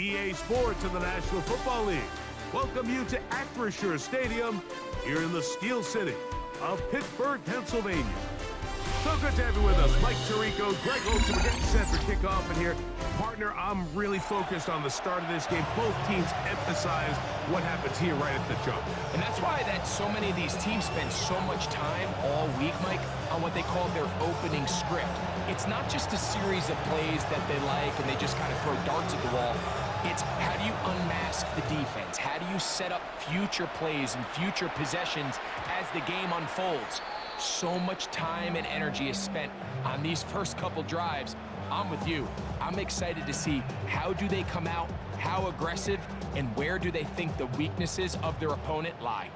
EA Sports and the National Football League welcome you to Acrisure Stadium here in the Steel City of Pittsburgh, Pennsylvania. So good to have you with us. Mike Tirico, Greg Olsen. We're getting set for kickoff in here. Partner, I'm really focused on the start of this game. Both teams emphasize what happens here right at the jump. And that's why so many of these teams spend so much time all week, Mike, on what they call their opening script. It's not just a series of plays that they like and they just kind of throw darts at the wall. It's how do you unmask the defense? How do you set up future plays and future possessions as the game unfolds? So much time and energy is spent on these first couple drives. I'm with you. I'm excited to see how do they come out, how aggressive, and where do they think the weaknesses of their opponent lie.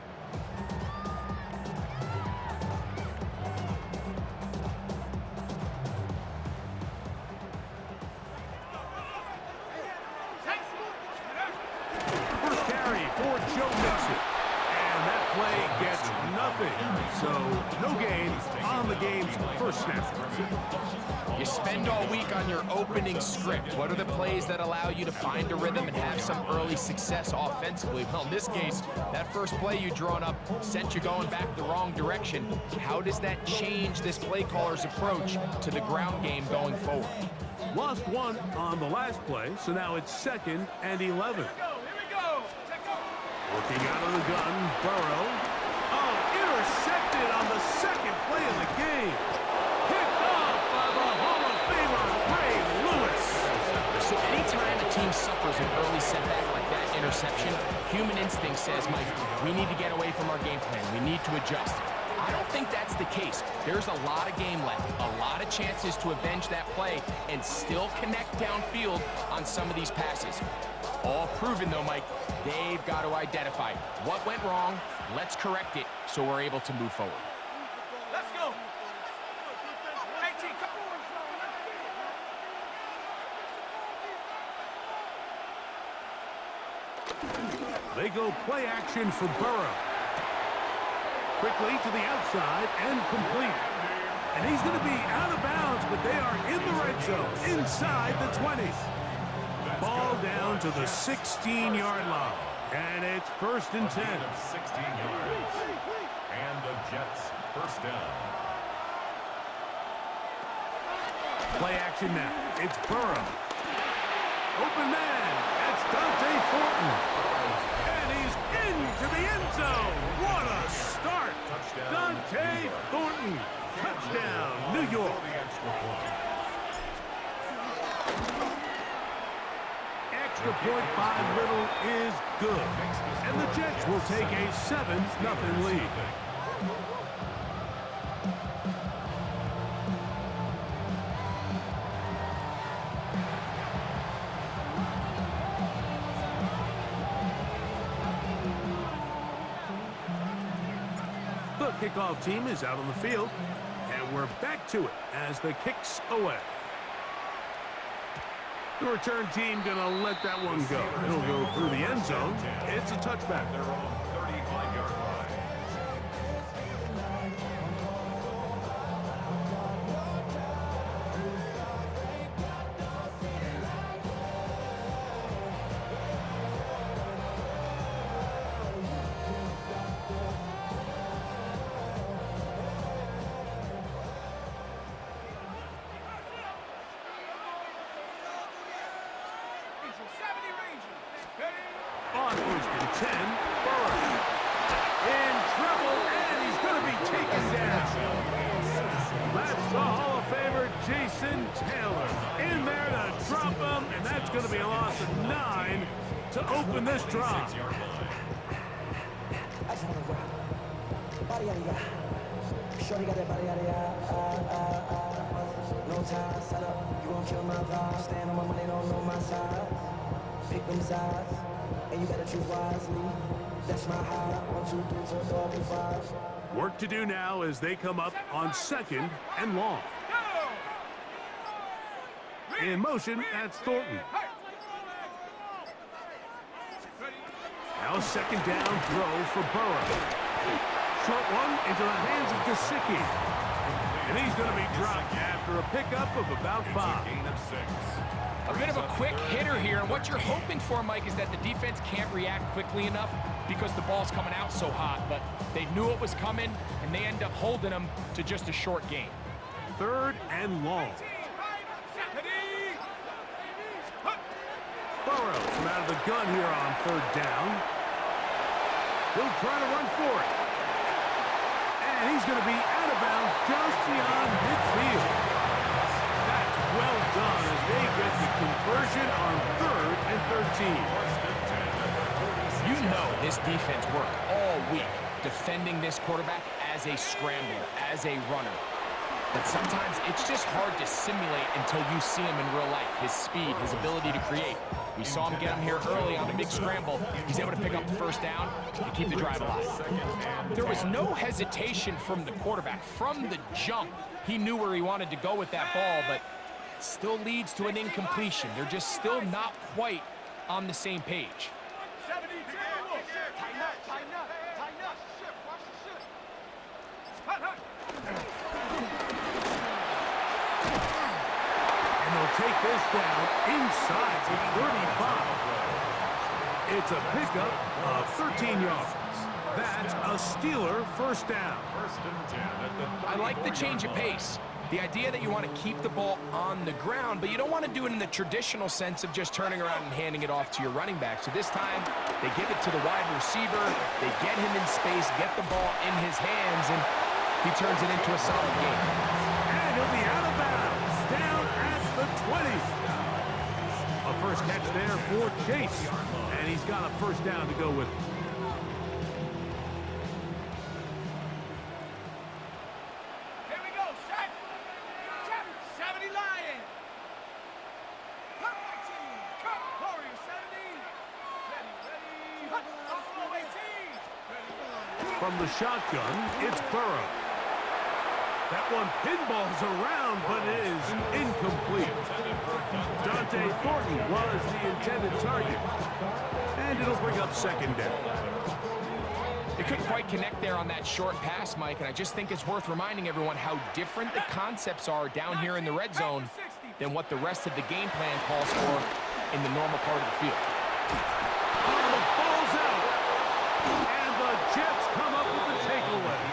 First carry for Joe Mixon. And that play gets nothing. So no gain on the game's first snap. You spend all week on your opening script. What are the plays that allow you to find a rhythm and have some early success offensively? Well, in this case, that first play you drawn up sent you going back the wrong direction. How does that change this play caller's approach to the ground game going forward? Lost one on the last play, so now it's 2nd and 11. Working out of the gun, Burrow. Oh, intercepted on the second play of the game. Picked off by the Hall of Famer, Ray Lewis. So anytime a team suffers an early setback like that interception, human instinct says, Mike, we need to get away from our game plan. We need to adjust. I don't think that's the case. There's a lot of game left, a lot of chances to avenge that play and still connect downfield on some of these passes. All proven, though, Mike, they've got to identify what went wrong, let's correct it so we're able to move forward. Let's go. They go play action for Burrow. Quickly to the outside and complete. And he's going to be out of bounds, but they are in the red zone, inside the 20. Ball down to the 16-yard line. And it's 1st and 10. 16 yards. And the Jets first down. Play action now. It's Burrow. Open man. That's Dante Thornton. And he's into the end zone. What a start. Dante Thornton. Touchdown, New York. Extra point by Little is good. And the Jets will take a 7-0 lead. The kickoff team is out on the field, and we're back to it as the kick's away. The return team gonna let that one go. It'll go through the end zone. It's a touchback. Their own 35-yard line. On 1st and 10, Burrow. In trouble, and he's going to be taken down. That's the Hall of Famer, Jason Taylor. In there to drop him, and that's going to be a loss of 9 to open this drive. Shorty got that body, no time, set up, you gon' kill my vibe. Stand on my money, don't know my side. Pick them sides, and you gotta choose wisely. That's my high, 1, 2, 3, 4, 5. Work to do now as they come up on 2nd and long. In motion, that's Thornton. Now 2nd down throw for Burrow. Short one into the hands of Gesicki. And he's going to be dropped after a pickup of about 5. Gain of 6. A bit of a quick hitter here, and what you're hoping for, Mike, is that the defense can't react quickly enough because the ball's coming out so hot, but they knew it was coming, and they end up holding them to just a short gain. 3rd and long. Burrows from out of the gun here on 3rd down. He'll try to run for it. And he's going to be out of bounds just beyond midfield. That's well done as they get the conversion on 3rd and 13. You know this defense worked all week defending this quarterback as a scrambler, as a runner. But sometimes it's just hard to simulate until you see him in real life. His speed, his ability to create. We saw him get him here early on a big scramble. He's able to pick up the 1st down and keep the drive alive. There was no hesitation from the quarterback. From the jump, he knew where he wanted to go with that ball, but still leads to an incompletion. They're just still not quite on the same page. And they'll take this down inside the 35. It's a pickup of 13 yards. That's a Steeler 1st down. I like the change of pace. The idea that you want to keep the ball on the ground, but you don't want to do it in the traditional sense of just turning around and handing it off to your running back. So this time, they give it to the wide receiver, they get him in space, get the ball in his hands, and he turns it into a solid game. And he'll be out of bounds, down at the 20. A first catch there for Chase, and he's got a 1st down to go with it. From the shotgun, it's Burrow. That one pinballs around, but it is incomplete. Dante Thornton was the intended target. And it'll bring up 2nd down. They couldn't quite connect there on that short pass, Mike, and I just think it's worth reminding everyone how different the concepts are down here in the red zone than what the rest of the game plan calls for in the normal part of the field. Oh, the ball's out. And the Jets come up with the takeaway.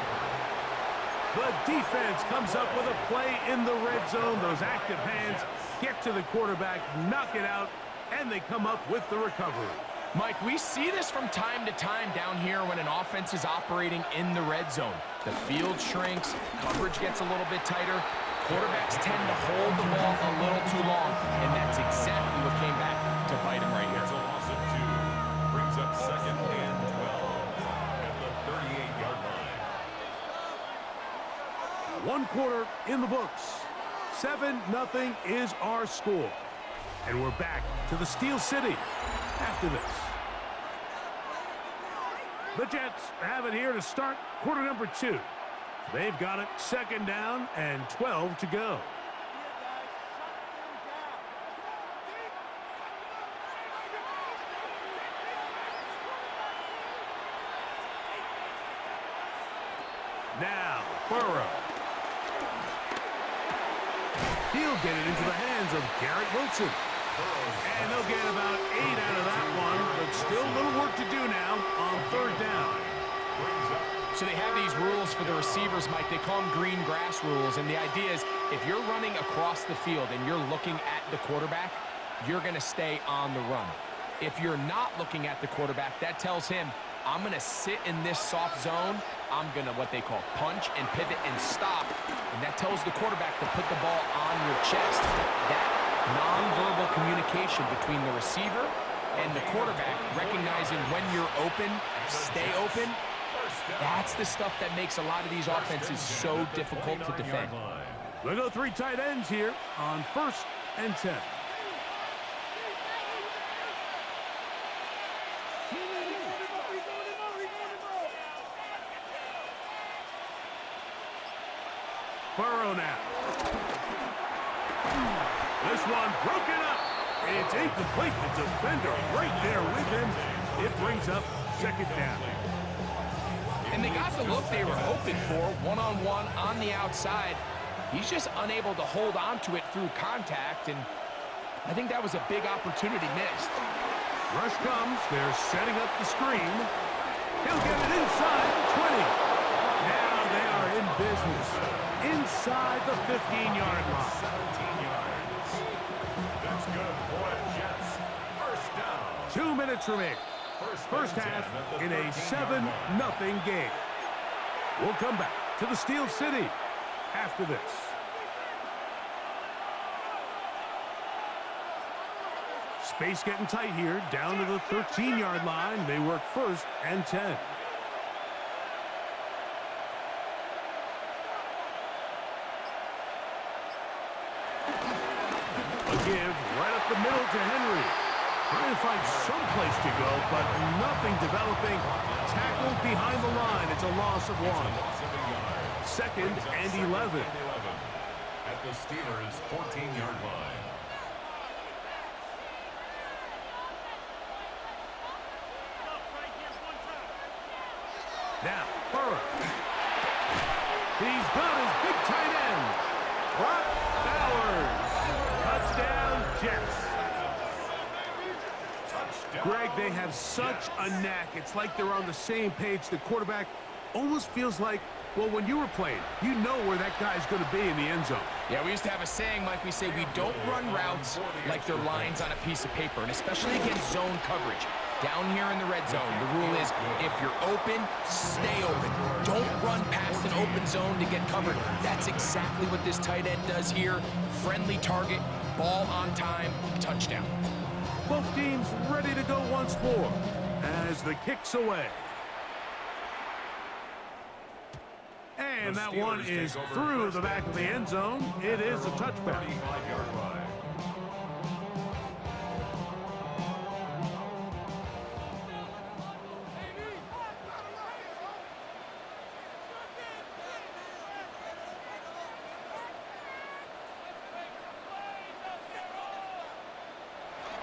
The defense comes up with a play in the red zone. Those active hands get to the quarterback, knock it out, and they come up with the recovery. Mike, we see this from time to time down here when an offense is operating in the red zone. The field shrinks, coverage gets a little bit tighter, quarterbacks tend to hold the ball a little too long, and that's exactly what came back to bite him right here. There's a loss of 2. Brings up 2nd and 12 at the 38-yard line. 1 quarter in the books. 7-0 is our score. And we're back to the Steel City after this. The Jets have it here to start quarter number 2. They've got it 2nd down and 12 to go. Now, Burrow. He'll get it into the hands of Garrett Wilson. And they'll get about 8 out of that one, but still a little work to do now on 3rd down. So they have these rules for the receivers, Mike. They call them green grass rules, and the idea is if you're running across the field and you're looking at the quarterback, you're going to stay on the run. If you're not looking at the quarterback, that tells him, I'm going to sit in this soft zone. I'm going to what they call punch and pivot and stop, and that tells the quarterback to put the ball on your chest. That nonverbal communication between the receiver and the quarterback, recognizing when you're open, stay open, that's the stuff that makes a lot of these offenses so difficult to defend. We'll go 3 tight ends here on 1st and 10. Burrow now. This one broken up. It's incomplete. The defender right there with him. It brings up 2nd down. And they got the look they were hoping for, one-on-one on the outside. He's just unable to hold on to it through contact, and I think that was a big opportunity missed. Rush comes. They're setting up the screen. He'll get it inside the 20. Now they are in business. Inside the 15-yard line. 17 yards. That's good for the Jets. First down. 2 minutes remaining. First half in a 7-0 game. We'll come back to the Steel City after this. Space getting tight here, down to the 13-yard line. They work 1st and 10. A give right up the middle to Henry. Trying to find some place to go, but nothing developing. Tackled behind the line. It's a loss of 1. 2nd and 11. At the Steelers' 14-yard line. Now, Burrow. He's got his big tight end. Brock Bowers. Touchdown, Jets. Greg, they have such a knack. It's like they're on the same page. The quarterback almost feels like, well, when you were playing, you know where that guy's going to be in the end zone. Yeah, we used to have a saying, Mike. We say we don't run routes like they're lines on a piece of paper, and especially against zone coverage. Down here in the red zone, the rule is if you're open, stay open. Don't run past an open zone to get covered. That's exactly what this tight end does here. Friendly target, ball on time, touchdown. Both teams ready to go once more as the kick's away. And that one is through the back of the end zone. It is a touchback. 35-yard line.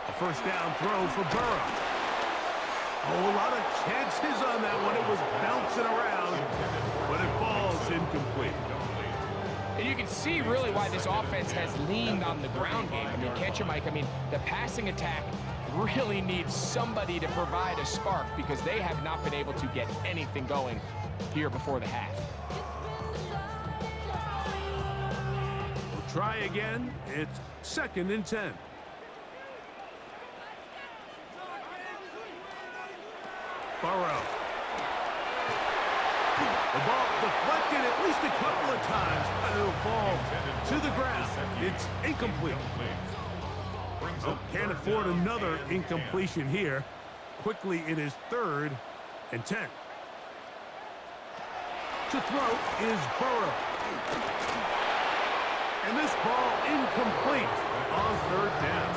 A first down throw for Burrow. Oh, a lot of chances on that one. It was bouncing around, but it falls incomplete. And you can see really why this offense has leaned on the ground game. I mean, can't you, Mike? I mean, the passing attack really needs somebody to provide a spark because they have not been able to get anything going here before the half. We'll try again. It's 2nd and 10. Burrow. The ball deflected at least a couple of times, but it'll fall to the ground. It's incomplete. Oh, can't afford another incompletion here. Quickly, it is 3rd and 10. To throw is Burrow. And this ball incomplete on 3rd down.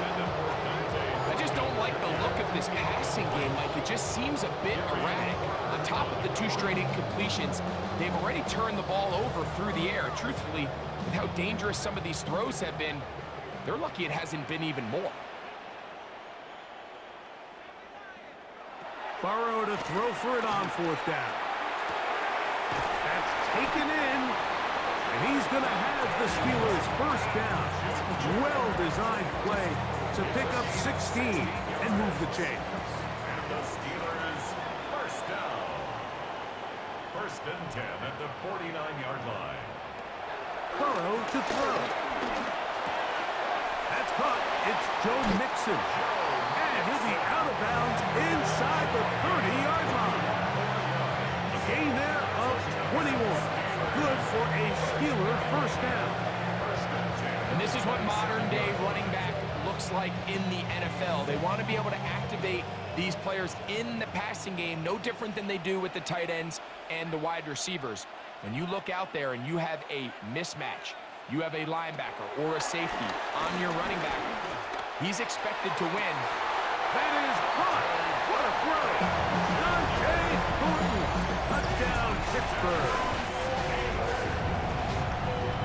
I just don't like the look of this passing game, Mike. It just seems a bit erratic. On top of the 2 straight incompletions, they've already turned the ball over through the air. Truthfully, with how dangerous some of these throws have been, they're lucky it hasn't been even more. Burrow to throw for it on 4th down. That's taken in, and he's going to have the Steelers' first down. Well-designed play to pick up 16 and move the chains. And the Steelers' first down. 1st and 10 at the 49-yard line. Burrow to throw. That's caught. It's Joe Mixon. And he'll be out of bounds inside the 30-yard line. A gain there of 21. Good for a Steeler first down. And this is what modern-day running back looks like in the NFL. They want to be able to activate these players in the passing game, no different than they do with the tight ends and the wide receivers. When you look out there and you have a mismatch, you have a linebacker or a safety on your running back, he's expected to win. That is caught. What a throw. Dante Thornton. Touchdown, Pittsburgh.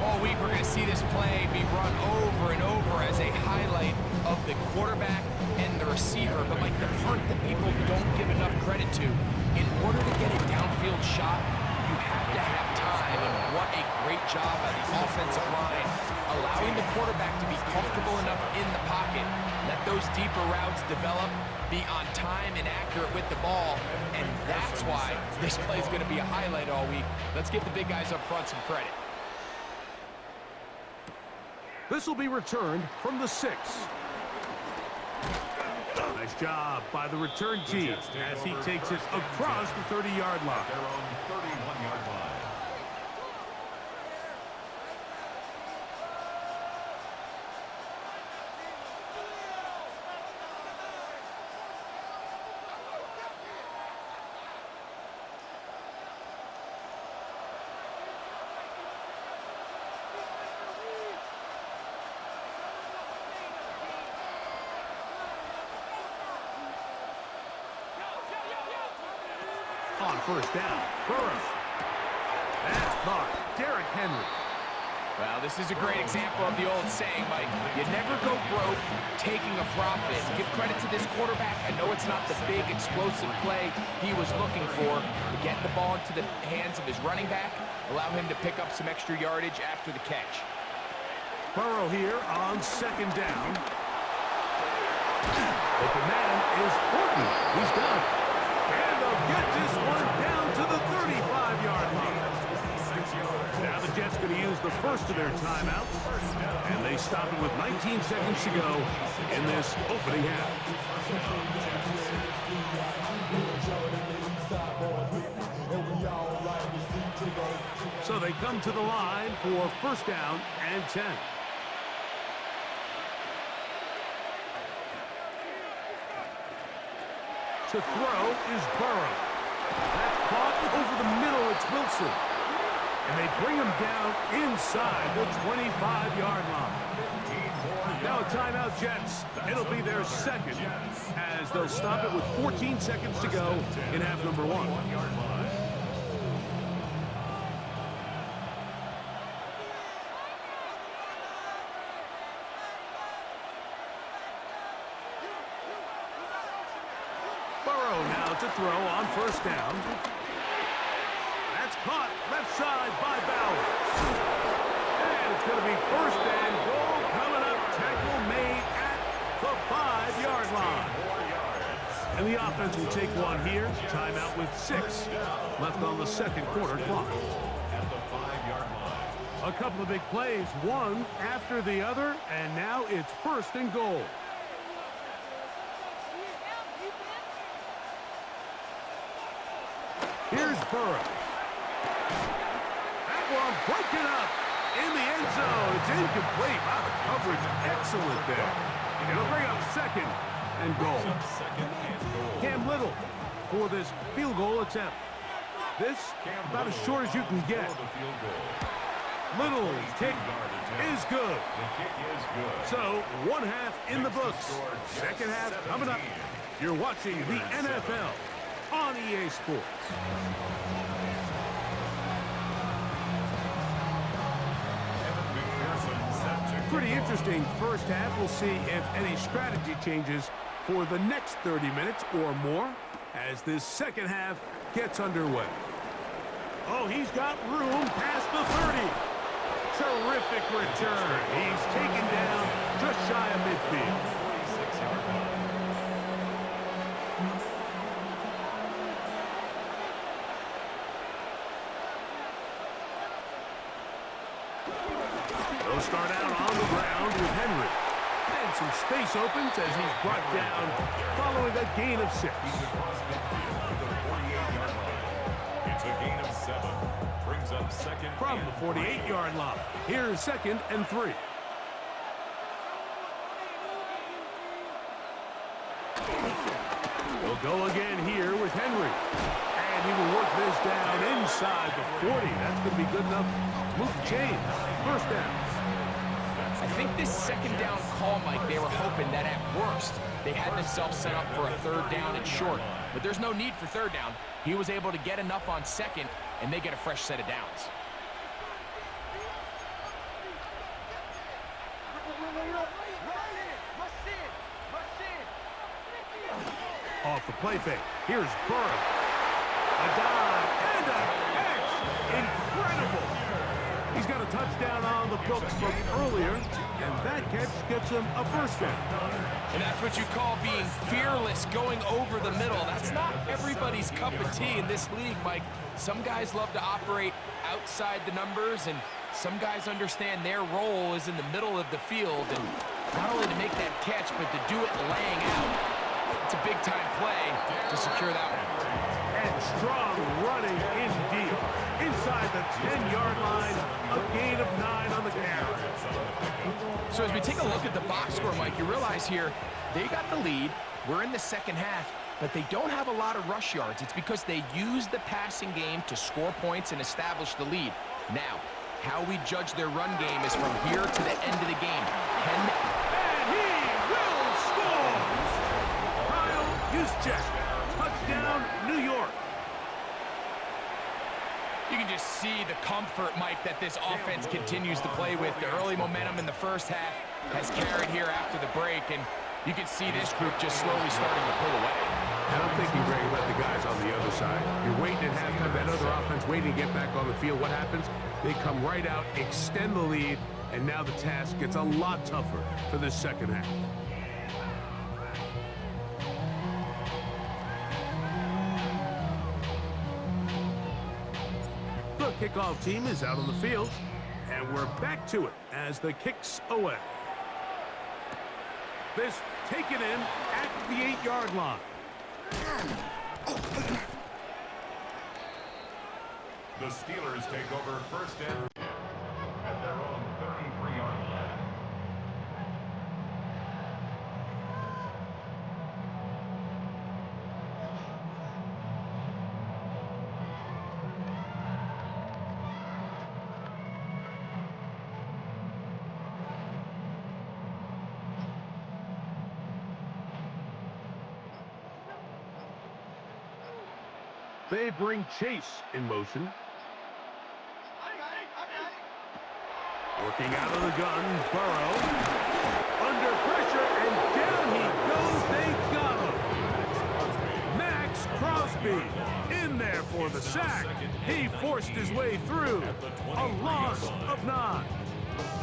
All week we're going to see this play be run over and over as a highlight of the quarterback and the receiver. But like the part that people don't give enough credit to, in order to get a downfield shot, you have to have time. And what a great job by the offensive line allowing the quarterback to be comfortable enough in the pocket, let those deeper routes develop, be on time and accurate with the ball, and that's why this play is going to be a highlight all week. Let's give the big guys up front some credit. This will be returned from the 6. Nice job by the return team as he takes it across the 30-yard line. Their own 31-yard line. On first down, Burrow. That's caught. Derrick Henry. Well, this is a great example of the old saying, Mike. You never go broke taking a profit. Give credit to this quarterback. I know it's not the big, explosive play he was looking for, but get the ball into the hands of his running back, allow him to pick up some extra yardage after the catch. Burrow here on second down. Open man is Horton. He's done. And they'll get this one down to the 35-yard line. Now the Jets going to use the first of their timeouts, and they stop it with 19 seconds to go in this opening half. So they come to the line for first down and 10. To throw is Burrow. That's caught over the middle. It's Wilson. And they bring him down inside the 25-yard line. Now a timeout, Jets. It'll be their second as they'll stop it with 14 seconds to go in half number 1. To throw on first down. That's caught left side by Bowers. And it's going to be first and goal coming up. Tackle made at the 5-yard line. And the offense will take one here. Timeout with 6 left on the second quarter clock. At the 5-yard line. A couple of big plays, one after the other, and now it's first and goal. Here's Burrow. That one broken up in the end zone. It's incomplete. Wow, the coverage excellent there. It'll bring up second and goal. Cam Little for this field goal attempt. This about as short as you can get. Little's kick is good. So one half in the books. Second half coming up. You're watching the NFL on EA Sports. Pretty interesting first half. We'll see if any strategy changes for the next 30 minutes or more as this second half gets underway. Oh, he's got room past the 30. Terrific return. He's taken down just shy of midfield. They'll start out on the ground with Henry. And some space opens as he's brought down following a gain of 6. It's a gain of 7. Brings up second From the 48-yard line. Here's second and 3. We'll go again here with Henry. And he will work this down inside the 40. That's going to be good enough to move the chains. First down. I think this second down call, Mike, they were hoping that at worst they had themselves set up for a third down and short. But there's no need for third down. He was able to get enough on second, and they get a fresh set of downs. Off the play fake. Here's Burrow. A dive and a catch. Incredible. He's got a touchdown on the books from earlier, and that catch gets him a first down. And that's what you call being fearless, going over the middle. That's not everybody's cup of tea in this league, Mike. Some guys love to operate outside the numbers, and some guys understand their role is in the middle of the field, and not only to make that catch, but to do it laying out. It's a big-time play to secure that one. And strong running in deep. Inside the 10-yard line, a gain of 9 on the carry. So as we take a look at the box score, Mike, you realize here they got the lead. We're in the second half, but they don't have a lot of rush yards. It's because they use the passing game to score points and establish the lead. Now, how we judge their run game is from here to the end of the game. And he will score! Kyle Juszczyk, touchdown, New York. You can just see the comfort, Mike, that this offense continues to play with. The early momentum in the first half has carried here after the break, and you can see this group just slowly starting to pull away. And I'm thinking, Greg, about the guys on the other side. You're waiting at halftime, that other offense waiting to get back on the field. What happens? They come right out, extend the lead, and now the task gets a lot tougher for this second half. The kickoff team is out on the field, and we're back to it as the kick's away. This taken in at the 8-yard line. The Steelers take over first and at their own 33-yard line. They bring Chase in motion. Working out of the gun, Burrow. Under pressure, and down he goes. They got him. Max Crosby in there for the sack. He forced his way through. A loss of 9.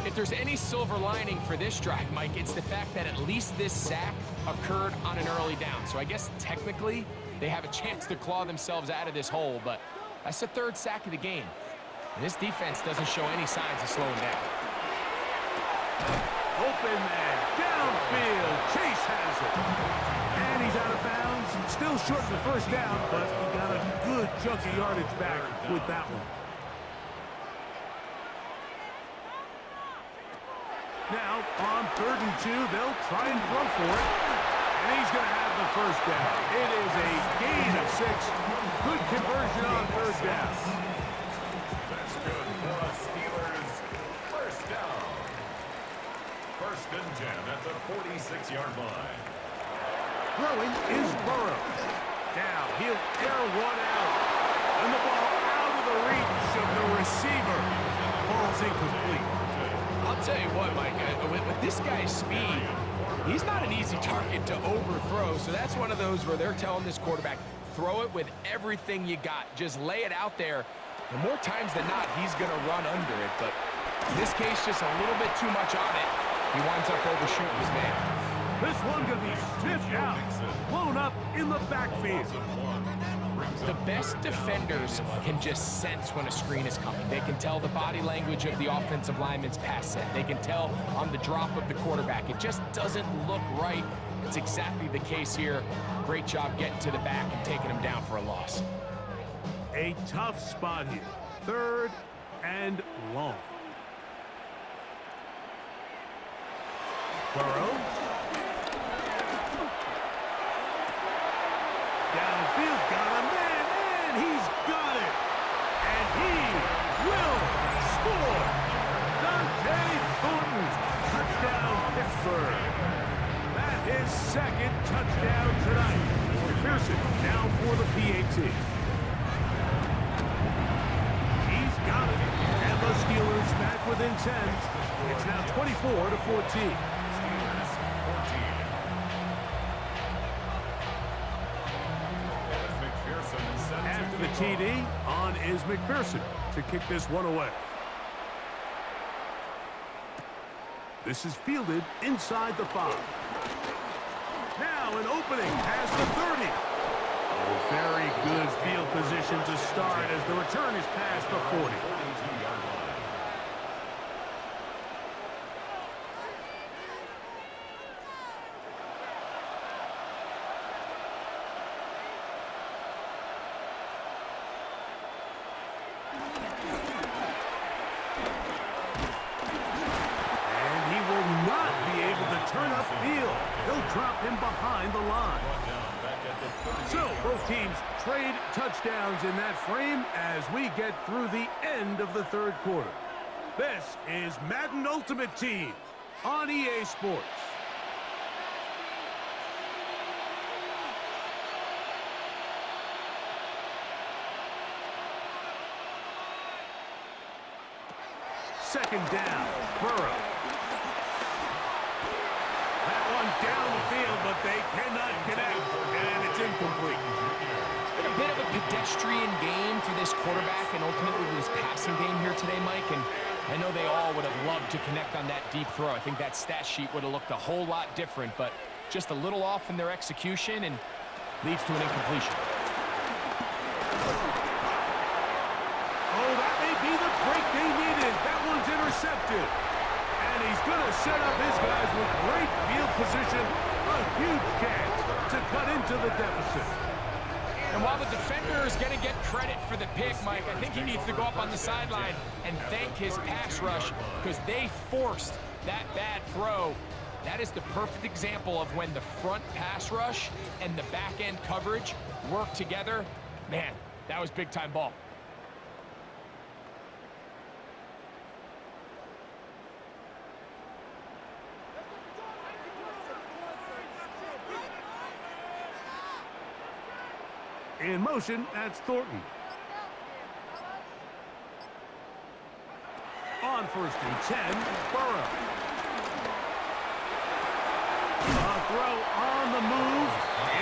If there's any silver lining for this drive, Mike, it's the fact that at least this sack occurred on an early down. So I guess technically they have a chance to claw themselves out of this hole, but that's the 3rd sack of the game. And this defense doesn't show any signs of slowing down. Open man, downfield. Chase has it. And he's out of bounds. Still short of the first down, but he got a good chunk of yardage back with that one. Now, on 3rd and 2, they'll try and throw for it. And he's going to have the first down. It is a gain of 6. Good conversion on 3rd down. That's good for a Steelers first down. 1st and 10 at the 46-yard line. Throwing is Burrow. Now, he'll air one out. And the ball out of the reach of the receiver. Ball's incomplete. I'll tell you what, Mike, with this guy's speed, he's not an easy target to overthrow, so that's one of those where they're telling this quarterback, throw it with everything you got. Just lay it out there. And more times than not, he's going to run under it, but in this case, just a little bit too much on it. He winds up overshooting his man. This one going to be sniffed out, blown up in the backfield. The best defenders can just sense when a screen is coming. They can tell the body language of the offensive lineman's pass set. They can tell on the drop of the quarterback. It just doesn't look right. It's exactly the case here. Great job getting to the back and taking him down for a loss. A tough spot here. 3rd and long. Burrow. Downfield, got a man, and he's got it. And he will score. Dante Thornton, touchdown Pittsburgh. That is 2nd touchdown tonight. McPherson now for the PAT. He's got it. And the Steelers back within 10. It's now 24-14. After the TD, on is McPherson to kick this one away. This is fielded inside the 5. Now an opening past the 30. Oh, very good field position to start as the return is past the 40. Turn upfield. He'll drop him behind the line. So, both teams trade touchdowns in that frame as we get through the end of the third quarter. This is Madden Ultimate Team on EA Sports. Second down, Burrow. Down the field, but they cannot connect, and it's incomplete. It's been a bit of a pedestrian game for this quarterback and ultimately this passing game here today, Mike, and I know they all would have loved to connect on that deep throw. I think that stat sheet would have looked a whole lot different, but just a little off in their execution and leads to an incompletion. Oh, that may be the break they needed. That one's intercepted. And he's going to set up his guys with great field position. A huge chance to cut into the deficit. And while the defender is going to get credit for the pick, Mike, I think he needs to go up on the sideline and thank his pass rush because they forced that bad throw. That is the perfect example of when the front pass rush and the back end coverage work together. Man, that was big-time ball. In motion, that's Thornton. On 1st and 10, Burrow. A throw on the move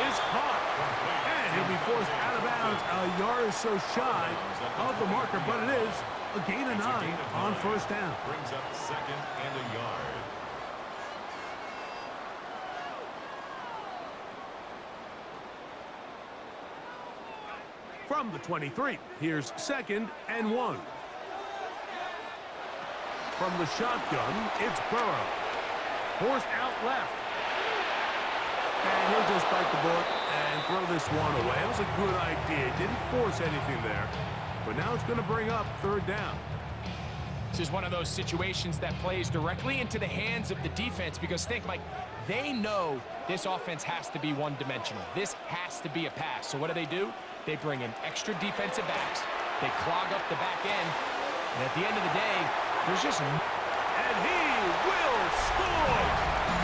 is caught. And he'll be forced out of bounds a yard or so shy of the marker, but it is a gain of 9 on 1st down. Brings up 2nd and a yard. From the 23, here's 2nd and 1. From the shotgun, it's Burrow. Forced out left. And he'll just bite the bullet and throw this one away. It was a good idea. Didn't force anything there. But now it's going to bring up 3rd down. This is one of those situations that plays directly into the hands of the defense because think, Mike, they know this offense has to be one-dimensional. This has to be a pass. So what do? They bring in extra defensive backs. They clog up the back end. And at the end of the day, there's just... And he will score!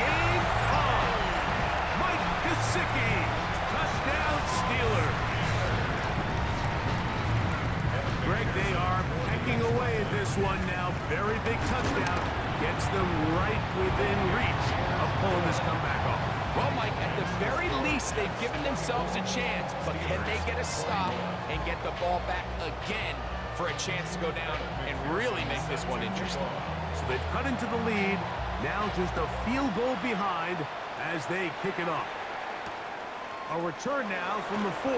Game on! Mike Gesicki! Touchdown Steelers! Greg, they are pecking away at this one now. Very big touchdown. Gets them right within reach of pulling this comeback off. Well, Mike, at the very least, they've given themselves a chance, but can they get a stop and get the ball back again for a chance to go down and really make this one interesting? So they've cut into the lead, now just a field goal behind as they kick it off. A return now from the 4.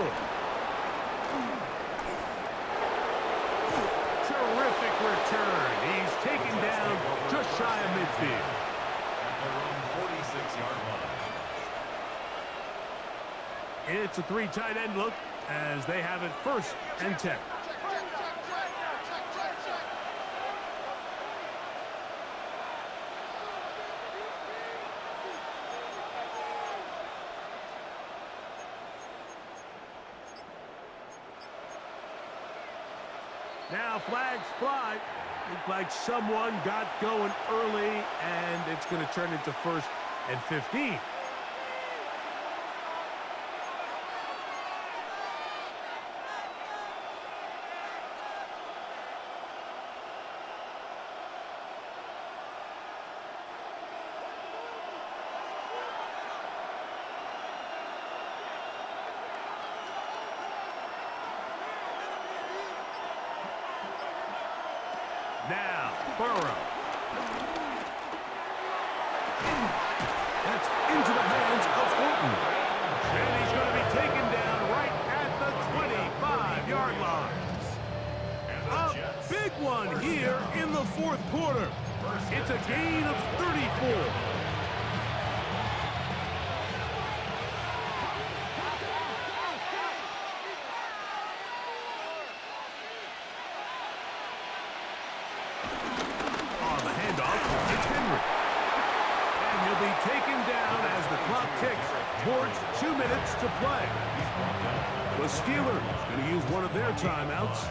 Terrific return. He's taken down just shy of midfield. At their own 46-yard line. It's a 3 tight end look as they have it 1st and 10. Now flags fly. Looked like someone got going early, and it's going to turn into 1st and 15. Now, Burrow. one here in the fourth quarter. It's a gain of 34. Taken down as the clock ticks towards 2 minutes to play. The Steelers going to use one of their timeouts,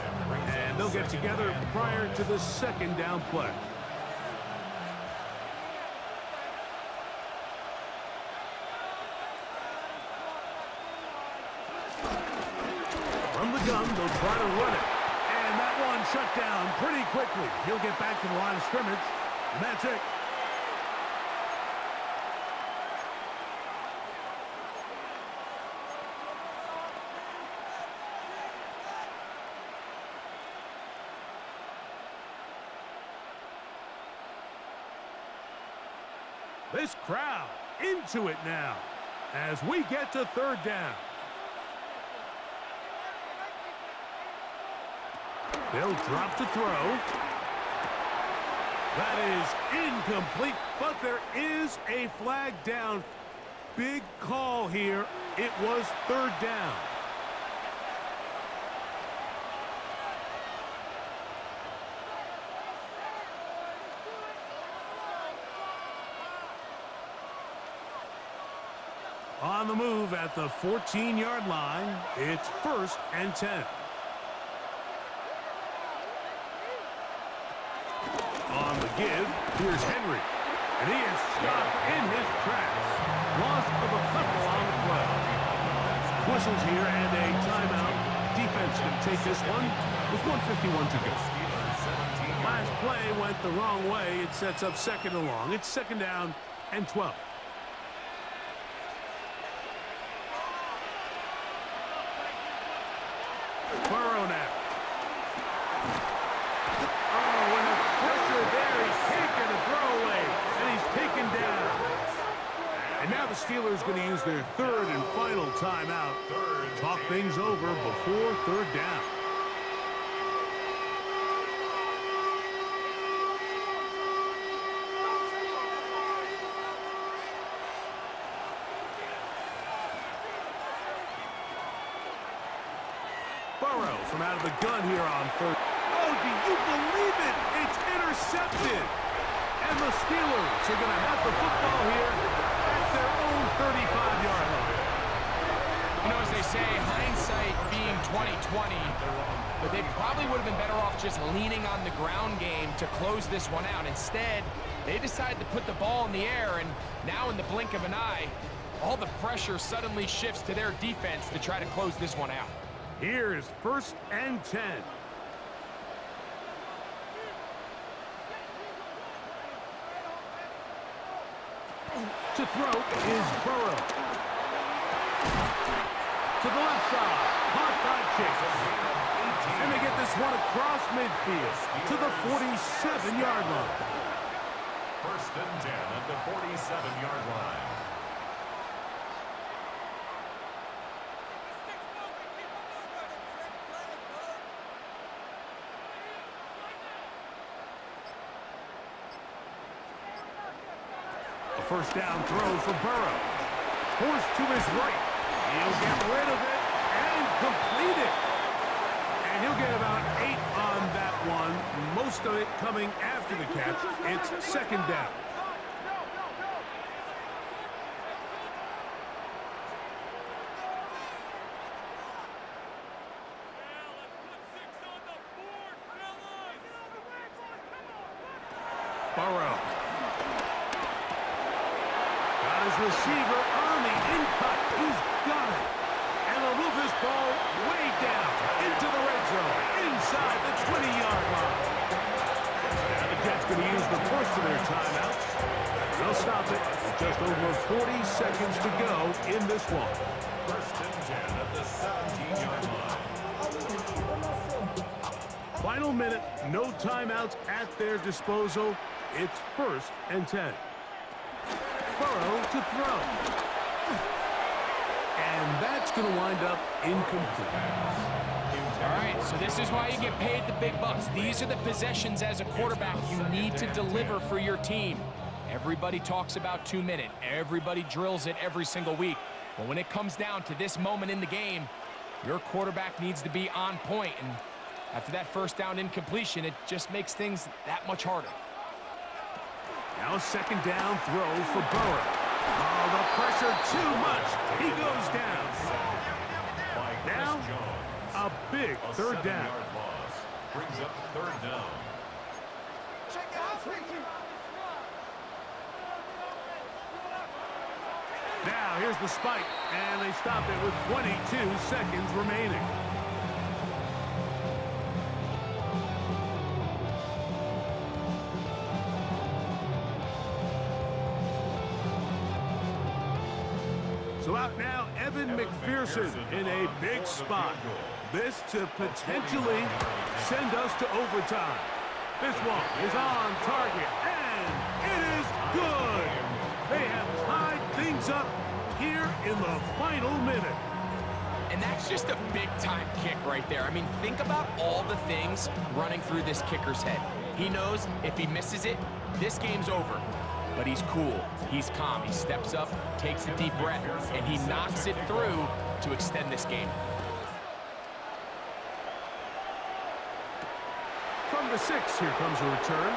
and they'll get together prior to the second down play. From the gun, they'll try to run it. And that one shut down pretty quickly. He'll get back to the line of scrimmage, and that's it. This crowd into it now as we get to third down. They'll drop to throw. That is incomplete, but there is a flag down. Big call here. It was third down. On the move at the 14-yard line, it's 1st and 10. On the give, here's Henry. And he is stopped in his tracks. Loss of a couple on the play. Whistles here and a timeout. Defense going to take this one with 1:51 to go. Last play went the wrong way. It sets up second and long. It's second down and 12. Burrow now. Oh, and the pressure there. He can't get a throwaway, and he's taken down. And now the Steelers going to use their third and final timeout. Talk things over before third down. Burrow from out of the gun here on third. Oh, do you believe it? It's intercepted. And the Steelers are going to have the football here at their own 35-yard line. You know, as they say, hindsight being 20/20, but they probably would have been better off just leaning on the ground game to close this one out. Instead, they decided to put the ball in the air, and now in the blink of an eye, all the pressure suddenly shifts to their defense to try to close this one out. Here's 1st and 10. To throw is Burrow. To the left side, caught by Chase. And they get this one across midfield to the 47-yard line. 1st and 10 at the 47-yard line. First down throw for Burrow. Forced to his right. He'll get rid of it and complete it. And he'll get about 8 on that one. Most of it coming after the catch. It's second down. Burrow. Receiver on the in-cut. He's got it. And they'll move this ball way down into the red zone, inside the 20-yard line. Now the Jets going to use the first of their timeouts. They'll stop it with just over 40 seconds to go in this one. 1st and 10 at the 17-yard line. Final minute, no timeouts at their disposal. It's 1st and 10. Burrow to throw. And that's going to wind up incomplete. All right, so this is why you get paid the big bucks. These are the possessions as a quarterback you need to deliver for your team. Everybody talks about 2-minute. Everybody drills it every single week. But when it comes down to this moment in the game, your quarterback needs to be on point. And after that first down incompletion, it just makes things that much harder. Now second down throw for Burrow. Oh, the pressure too much. He goes down. Now, a big third down. Brings up third down. Now here's the spike, and they stop it with 22 seconds remaining. So out now, Evan McPherson in a big spot. This to potentially send us to overtime. This one is on target, and it is good. They have tied things up here in the final minute. And that's just a big-time kick right there. I mean, think about all the things running through this kicker's head. He knows if he misses it, this game's over. But he's cool, he's calm, he steps up, takes a deep breath, and he knocks it through to extend this game. From the 6, here comes a return.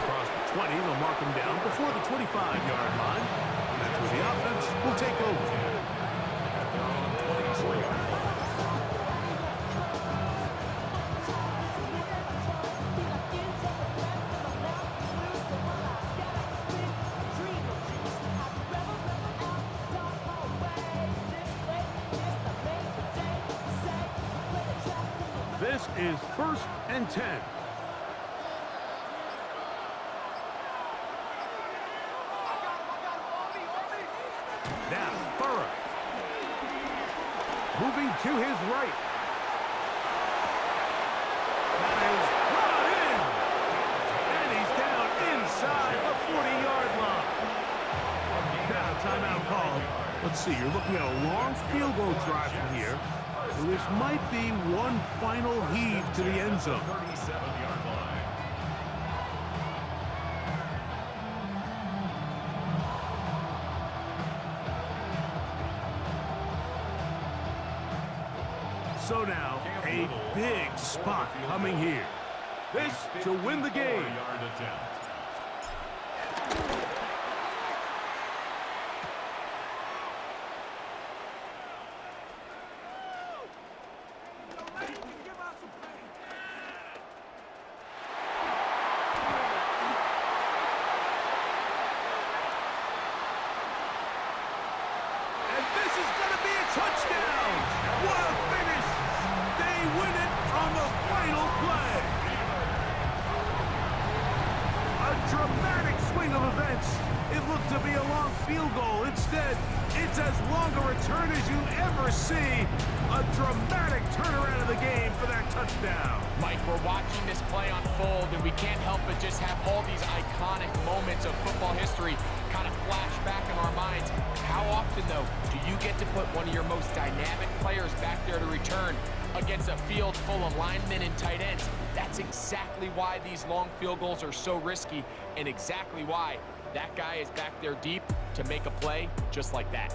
Across the 20, they'll mark him down before the 25-yard line. And that's where the offense will take over. This is 1st and 10. Now, Burrow. Moving to his right. That is brought in. And he's down inside the 40-yard line. Now, timeout call. Let's see, you're looking at a long field goal drive from here. So this might be one final heave to the end zone. 37-yard line. So now, a big spot coming here. This to win the game. 4-yard attempt. Touchdown! What a finish! They win it on the final play. A dramatic swing of events. It looked to be a long field goal. Instead, it's as long a return as you ever see. A dramatic turnaround of the game for that touchdown. Mike, we're watching this play unfold, and we can't help but just have all these iconic moments of football history kind of flash back in our minds. How often, though, do you get to put one of your most dynamic players back there to return against a field full of linemen and tight ends? That's exactly why these long field goals are so risky, and exactly why that guy is back there deep to make a play just like that.